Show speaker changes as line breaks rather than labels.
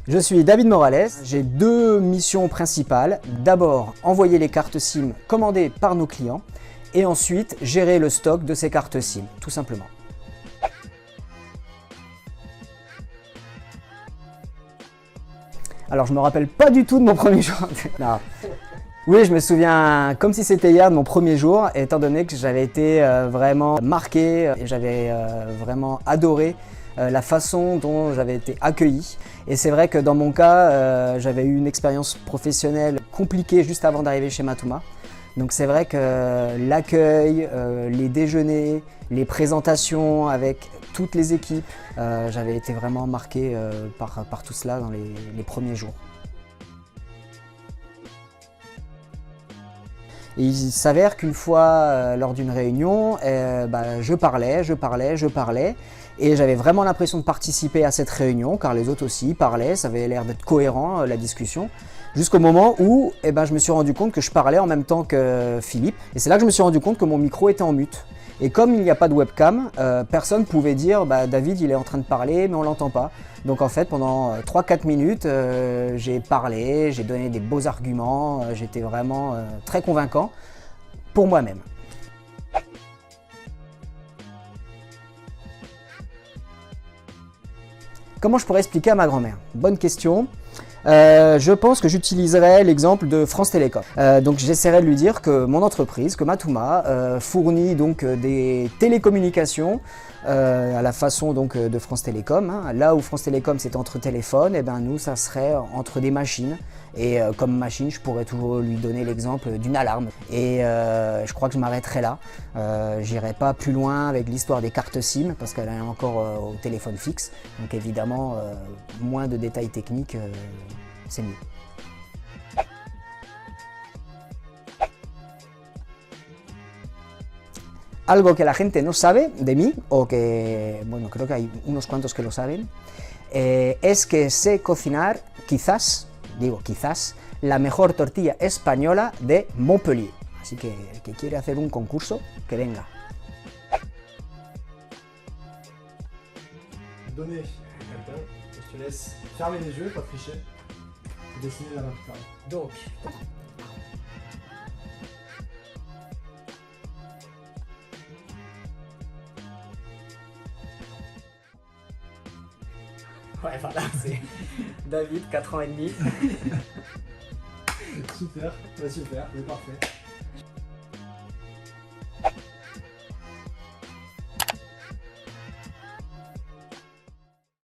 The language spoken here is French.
Je suis David Morales, j'ai deux missions principales. D'abord, envoyer les cartes SIM commandées par nos clients et ensuite, gérer le stock de ces cartes SIM, tout simplement. Alors, je me rappelle pas du tout de mon premier jour. Non. Oui, je me souviens comme si c'était hier de mon premier jour, étant donné que j'avais été vraiment marqué et j'avais vraiment adoré la façon dont j'avais été accueilli. Et c'est vrai que dans mon cas, j'avais eu une expérience professionnelle compliquée juste avant d'arriver chez Matouma. Donc c'est vrai que l'accueil, les déjeuners, les présentations avec toutes les équipes, j'avais été vraiment marqué par tout cela dans les premiers jours. Et il s'avère qu'une fois, lors d'une réunion, je parlais, et j'avais vraiment l'impression de participer à cette réunion, car les autres aussi parlaient, ça avait l'air d'être cohérent, la discussion, jusqu'au moment où je me suis rendu compte que je parlais en même temps que Philippe, et c'est là que je me suis rendu compte que mon micro était en mute. Et comme il n'y a pas de webcam, personne ne pouvait dire David il est en train de parler mais on ne l'entend pas. Donc en fait pendant 3-4 minutes j'ai parlé, j'ai donné des beaux arguments, j'étais vraiment très convaincant pour moi-même. Comment je pourrais expliquer à ma grand-mère? Bonne question. Je pense que j'utiliserai l'exemple de France Télécom. Donc j'essaierai de lui dire que mon entreprise, que Matouma, fournit donc des télécommunications à la façon donc de France Télécom. Hein. Là où France Télécom c'est entre téléphones, et nous ça serait entre des machines. Et comme machine, je pourrais toujours lui donner l'exemple d'une alarme. Et je crois que je m'arrêterai là. J'irai pas plus loin avec l'histoire des cartes SIM parce qu'elle est encore au téléphone fixe. Donc évidemment, moins de détails techniques, c'est mieux. Algo que la gente no sabe de mí, o que, bueno, creo que hay unos cuantos que lo saben, es que sé cocinar, quizás, la mejor tortilla española de Montpellier. Así que el que quiere hacer un concurso, que venga.
Donner à quelqu'un, je te laisse fermer les yeux, pas tricher, et dessiner la main plus tard.
Donc, ouais, voilà, c'est David, 4 ans et demi.
Super, super, c'est parfait.